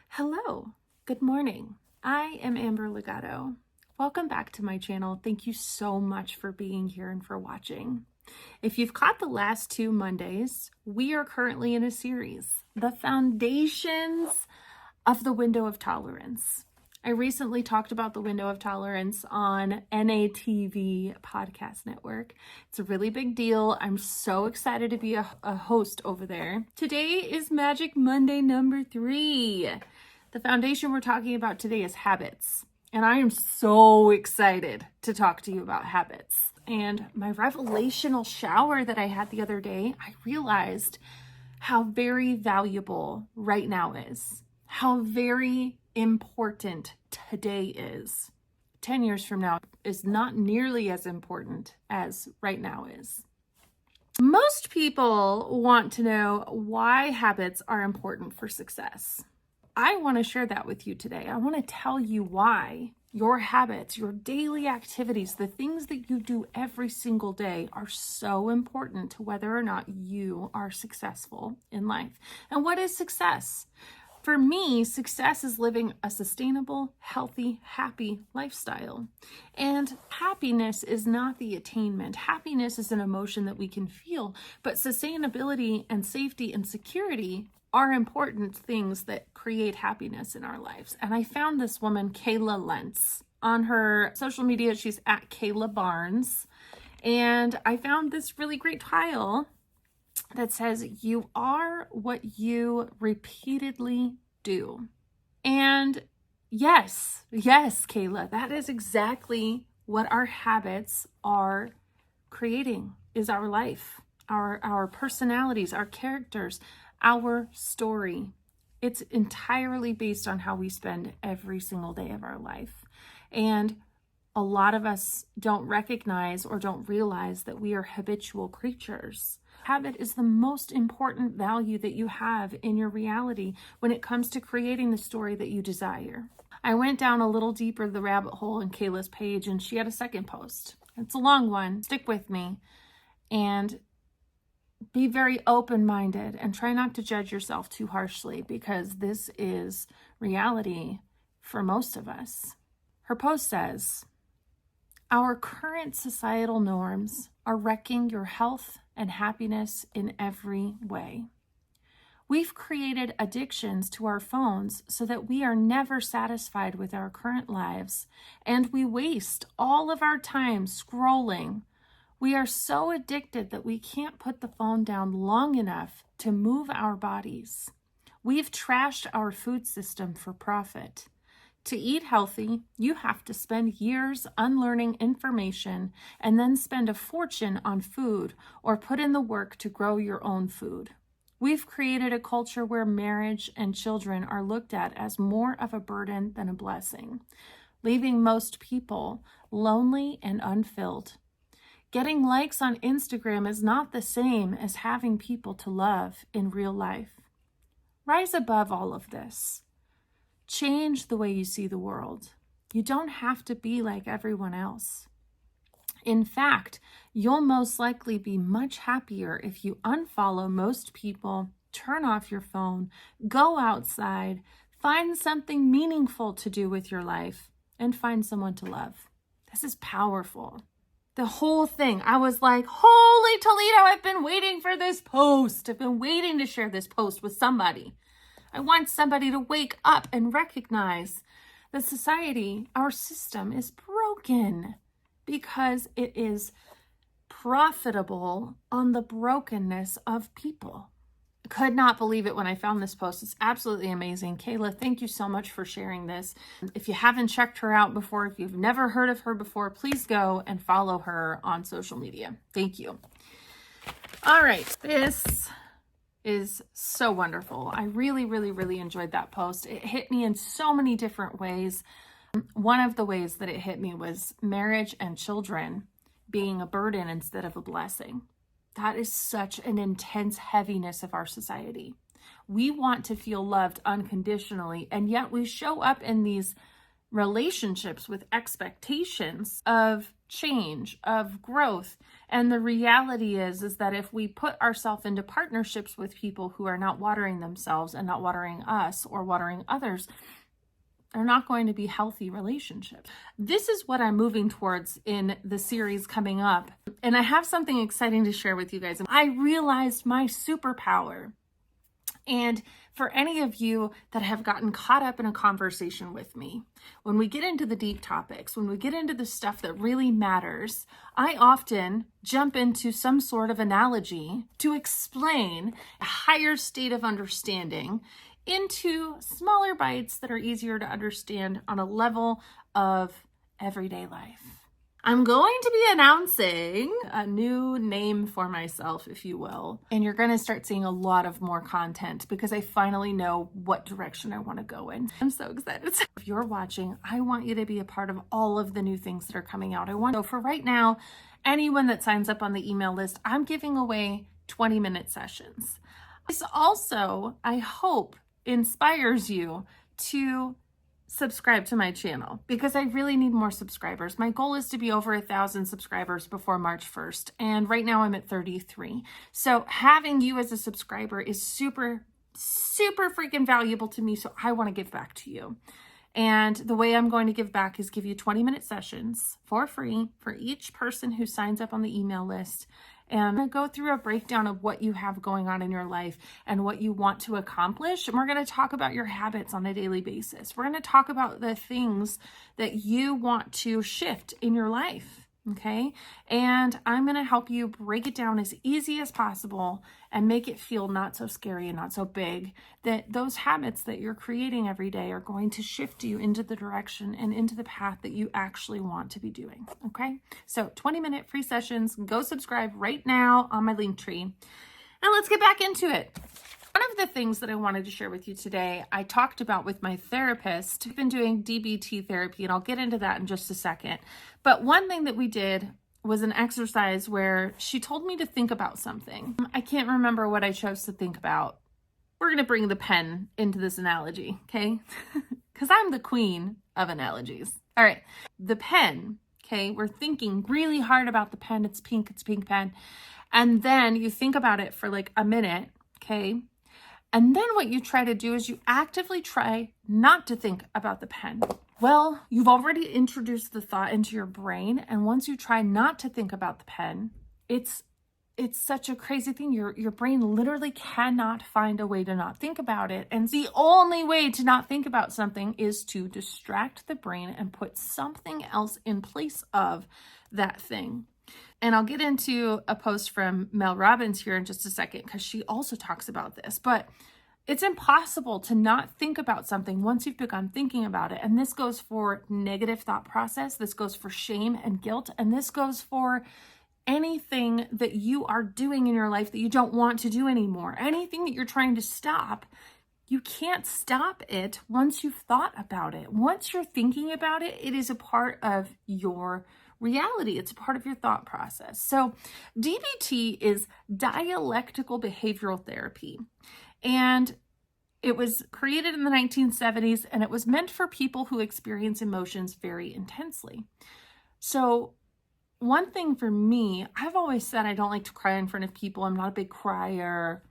Hello, good morning. I am Amber Legato. Welcome back to my channel. Thank you so much for being here and for watching. If you've caught the last 2 Mondays, we are currently in a series, The Foundations of the Window of Tolerance. I recently talked about the window of tolerance on NATV podcast network. It's a really big deal. I'm so excited to be a host over there. Today is Magic Monday number 3. The foundation we're talking about today is habits. And I am so excited to talk to you about habits. And my revelational shower that I had the other day, I realized how very valuable right now is. How very important today is. 10 years from now is not nearly as important as right now is. Most people want to know why habits are important for success. I want to share that with you today. I want to tell you why your habits, your daily activities, the things that you do every single day are so important to whether or not you are successful in life. And what is success? For me, success is living a sustainable, healthy, happy lifestyle. And happiness is not the attainment. Happiness is an emotion that we can feel, but sustainability and safety and security are important things that create happiness in our lives. And I found this woman, Kayla Lentz, on her social media. She's at Kayla Barnes. And I found this really great tile that says, you are what you repeatedly do. And yes, Kayla, that is exactly what our habits are creating, is our life, our personalities, our characters, our story. It's entirely based on how we spend every single day of our life. And a lot of us don't recognize or don't realize that we are habitual creatures. Habit is the most important value that you have in your reality when it comes to creating the story that you desire. I went down a little deeper the rabbit hole in Kayla's page, and she had a second post. It's a long one. Stick with me and be very open-minded and try not to judge yourself too harshly, because this is reality for most of us. Her post says, our current societal norms are wrecking your health and happiness in every way. We've created addictions to our phones so that we are never satisfied with our current lives, and we waste all of our time scrolling. We are so addicted that we can't put the phone down long enough to move our bodies. We've trashed our food system for profit. To eat healthy, you have to spend years unlearning information and then spend a fortune on food or put in the work to grow your own food. We've created a culture where marriage and children are looked at as more of a burden than a blessing, leaving most people lonely and unfilled. Getting likes on Instagram is not the same as having people to love in real life. Rise above all of this. Change the way you see the world. You don't have to be like everyone else. In fact, you'll most likely be much happier if you unfollow most people, turn off your phone, go outside, find something meaningful to do with your life, and find someone to love. This is powerful. The whole thing, I was like, holy Toledo, I've been waiting for this post. I've been waiting to share this post with somebody. I want somebody to wake up and recognize that society, our system, is broken because it is profitable on the brokenness of people. I could not believe it when I found this post. It's absolutely amazing. Kayla, thank you so much for sharing this. If you haven't checked her out before, if you've never heard of her before, please go and follow her on social media. Thank you. All right, this is so wonderful. I really, really, really enjoyed that post. It hit me in so many different ways. One of the ways that it hit me was marriage and children being a burden instead of a blessing. That is such an intense heaviness of our society. We want to feel loved unconditionally, and yet we show up in these relationships with expectations of change, of growth. And the reality is that if we put ourselves into partnerships with people who are not watering themselves and not watering us or watering others, they're not going to be healthy relationships. This is what I'm moving towards in the series coming up. And I have something exciting to share with you guys. I realized my superpower. And for any of you that have gotten caught up in a conversation with me, when we get into the deep topics, when we get into the stuff that really matters, I often jump into some sort of analogy to explain a higher state of understanding into smaller bites that are easier to understand on a level of everyday life. I'm going to be announcing a new name for myself, if you will, and you're going to start seeing a lot of more content because I finally know what direction I want to go in. I'm so excited. So if you're watching, I want you to be a part of all of the new things that are coming out. So for right now, anyone that signs up on the email list, I'm giving away 20-minute sessions. This also, I hope, inspires you to subscribe to my channel because I really need more subscribers. My goal is to be over 1,000 subscribers before March 1st. And right now I'm at 33. So having you as a subscriber is super, super freaking valuable to me. So I want to give back to you. And the way I'm going to give back is give you 20-minute sessions for free for each person who signs up on the email list. And I'm going to go through a breakdown of what you have going on in your life and what you want to accomplish. And we're going to talk about your habits on a daily basis. We're going to talk about the things that you want to shift in your life. Okay. And I'm going to help you break it down as easy as possible and make it feel not so scary and not so big, that those habits that you're creating every day are going to shift you into the direction and into the path that you actually want to be doing. Okay. So 20-minute free sessions, go subscribe right now on my link tree. And let's get back into it. One of the things that I wanted to share with you today, I talked about with my therapist. I've been doing DBT therapy, and I'll get into that in just a second. But one thing that we did was an exercise where she told me to think about something. I can't remember what I chose to think about. We're going to bring the pen into this analogy, okay? Because I'm the queen of analogies. All right, the pen, okay? We're thinking really hard about the pen. It's a pink pen. And then you think about it for like a minute, okay? And then what you try to do is you actively try not to think about the pen. Well, you've already introduced the thought into your brain. And once you try not to think about the pen, it's such a crazy thing. Your brain literally cannot find a way to not think about it. And the only way to not think about something is to distract the brain and put something else in place of that thing. And I'll get into a post from Mel Robbins here in just a second because she also talks about this. But it's impossible to not think about something once you've begun thinking about it. And this goes for negative thought process. This goes for shame and guilt. And this goes for anything that you are doing in your life that you don't want to do anymore. Anything that you're trying to stop, you can't stop it once you've thought about it. Once you're thinking about it, it is a part of your reality. It's a part of your thought process. So DBT is dialectical behavioral therapy. And it was created in the 1970s, and it was meant for people who experience emotions very intensely. So one thing for me, I've always said I don't like to cry in front of people. I'm not a big crier,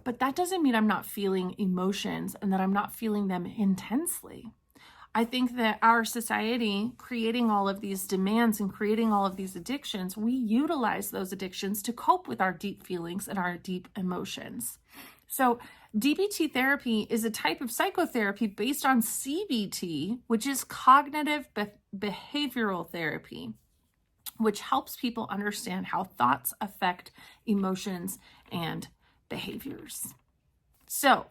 but that doesn't mean I'm not feeling emotions and that I'm not feeling them intensely. I think that our society, creating all of these demands and creating all of these addictions, we utilize those addictions to cope with our deep feelings and our deep emotions. So DBT therapy is a type of psychotherapy based on CBT, which is cognitive behavioral therapy, which helps people understand how thoughts affect emotions and behaviors. So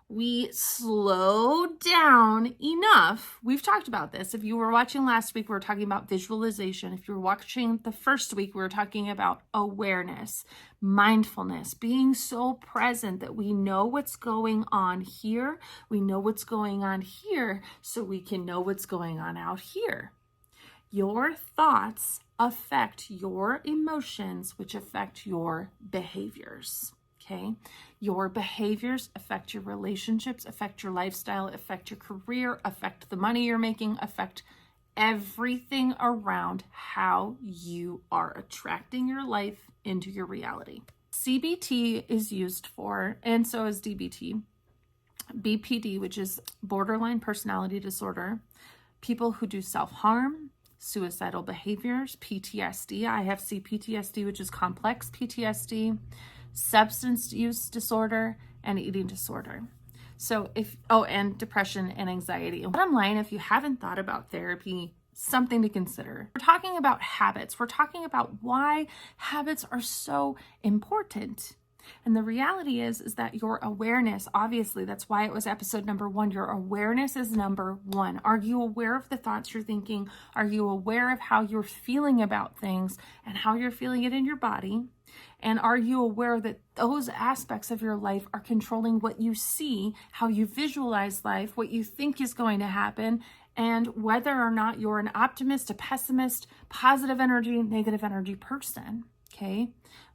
we slow down enough. We've talked about this. If you were watching last week, we were talking about visualization. If you were watching the first week, we were talking about awareness, mindfulness, being so present that we know what's going on here. We know what's going on here so we can know what's going on out here. Your thoughts affect your emotions, which affect your behaviors. Okay, your behaviors affect your relationships, affect your lifestyle, affect your career, affect the money you're making, affect everything around how you are attracting your life into your reality. CBT is used for, and so is DBT, BPD, which is borderline personality disorder, people who do self-harm, suicidal behaviors, PTSD. I have CPTSD, which is complex PTSD, substance use disorder, and eating disorder. So and depression and anxiety. And bottom line, if you haven't thought about therapy, something to consider. We're talking about habits. We're talking about why habits are so important. And the reality is that your awareness, obviously, that's why it was episode number 1. Your awareness is number 1. Are you aware of the thoughts you're thinking? Are you aware of how you're feeling about things and how you're feeling it in your body? And are you aware that those aspects of your life are controlling what you see, how you visualize life, what you think is going to happen, and whether or not you're an optimist, a pessimist, positive energy, negative energy person, okay?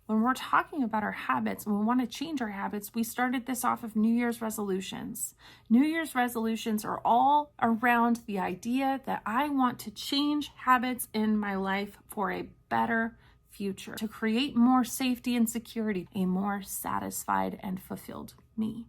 When we're talking about our habits and we want to change our habits, we started this off of New Year's resolutions. New Year's resolutions are all around the idea that I want to change habits in my life for a better future, to create more safety and security, a more satisfied and fulfilled me.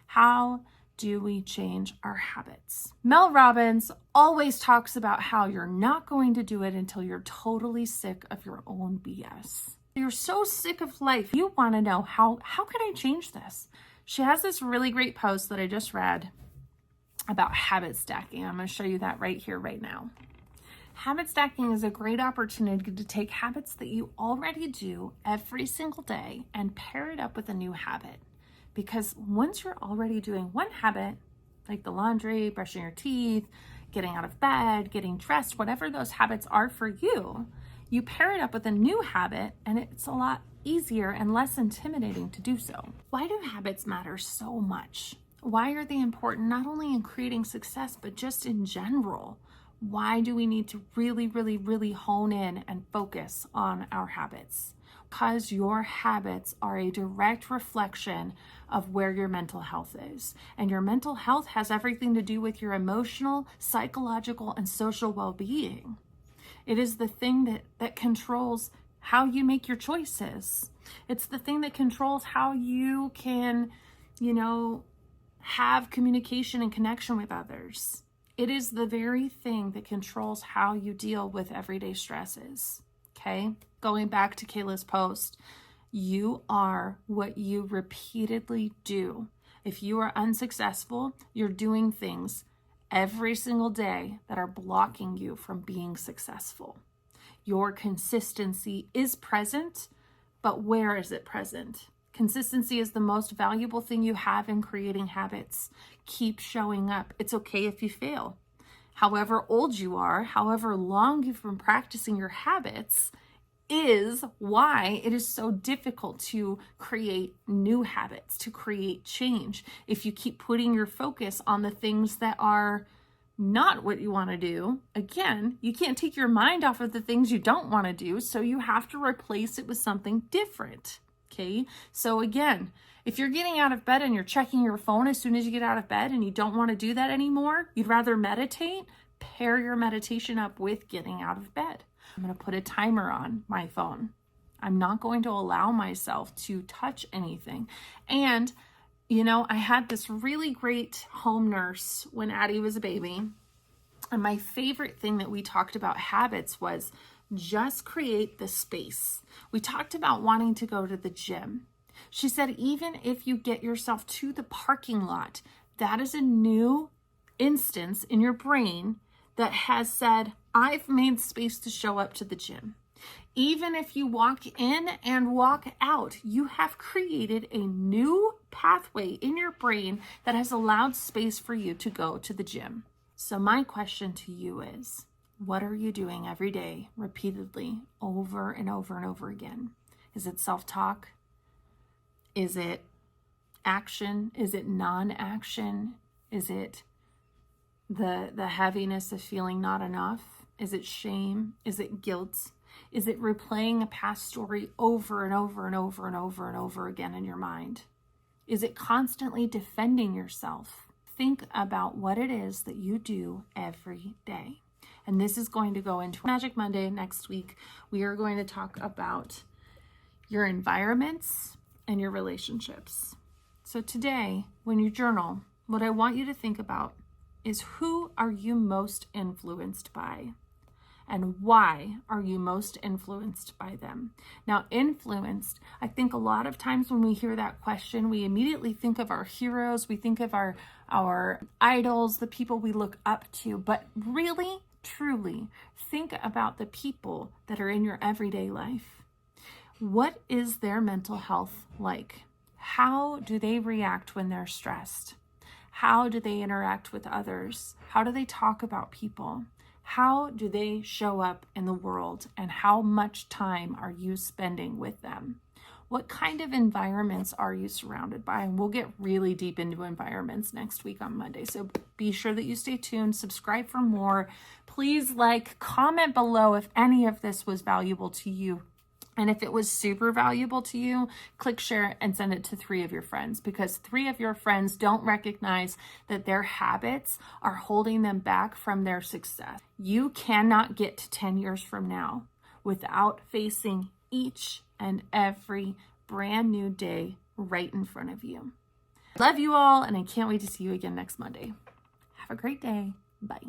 How do we change our habits? Mel Robbins always talks about how you're not going to do it until you're totally sick of your own BS. You're so sick of life. You want to know how can I change this? She has this really great post that I just read about habit stacking. I'm going to show you that right here, right now. Habit stacking is a great opportunity to take habits that you already do every single day and pair it up with a new habit. Because once you're already doing one habit, like the laundry, brushing your teeth, getting out of bed, getting dressed, whatever those habits are for you, you pair it up with a new habit and it's a lot easier and less intimidating to do so. Why do habits matter so much? Why are they important not only in creating success, but just in general? Why do we need to really, really, really hone in and focus on our habits? Because your habits are a direct reflection of where your mental health is. And your mental health has everything to do with your emotional, psychological, and social well-being. It is the thing that controls how you make your choices. It's the thing that controls how you can, have communication and connection with others. It is the very thing that controls how you deal with everyday stresses, okay? Going back to Kayla's post, you are what you repeatedly do. If you are unsuccessful, you're doing things every single day that are blocking you from being successful. Your consistency is present, but where is it present? Consistency is the most valuable thing you have in creating habits. Keep showing up. It's okay if you fail. However old you are, however long you've been practicing your habits, is why it is so difficult to create new habits, to create change. If you keep putting your focus on the things that are not what you want to do, again, you can't take your mind off of the things you don't want to do, so you have to replace it with something different. Okay, so again, if you're getting out of bed and you're checking your phone as soon as you get out of bed and you don't want to do that anymore, you'd rather meditate, pair your meditation up with getting out of bed. I'm going to put a timer on my phone. I'm not going to allow myself to touch anything. And, I had this really great home nurse when Addie was a baby. And my favorite thing that we talked about habits was just create the space. We talked about wanting to go to the gym. She said, even if you get yourself to the parking lot, that is a new instance in your brain that has said, I've made space to show up to the gym. Even if you walk in and walk out, you have created a new pathway in your brain that has allowed space for you to go to the gym. So my question to you is, what are you doing every day, repeatedly, over and over and over again? Is it self-talk? Is it action? Is it non-action? Is it the heaviness of feeling not enough? Is it shame? Is it guilt? Is it replaying a past story over and over and over and over and over again in your mind? Is it constantly defending yourself? Think about what it is that you do every day. And this is going to go into Magic Monday next week. We are going to talk about your environments and your relationships. So today, when you journal, what I want you to think about is, who are you most influenced by? And why are you most influenced by them? Now, influenced, I think a lot of times when we hear that question, we immediately think of our heroes, we think of our idols, the people we look up to, but really, truly, think about the people that are in your everyday life. What is their mental health like? How do they react when they're stressed? How do they interact with others? How do they talk about people? How do they show up in the world, and how much time are you spending with them? What kind of environments are you surrounded by? And we'll get really deep into environments next week on Monday. So be sure that you stay tuned, subscribe for more. Please comment below if any of this was valuable to you. And if it was super valuable to you, click share and send it to 3 of your friends, because 3 of your friends don't recognize that their habits are holding them back from their success. You cannot get to 10 years from now without facing each and every brand new day right in front of you. Love you all, and I can't wait to see you again next Monday. Have a great day. Bye.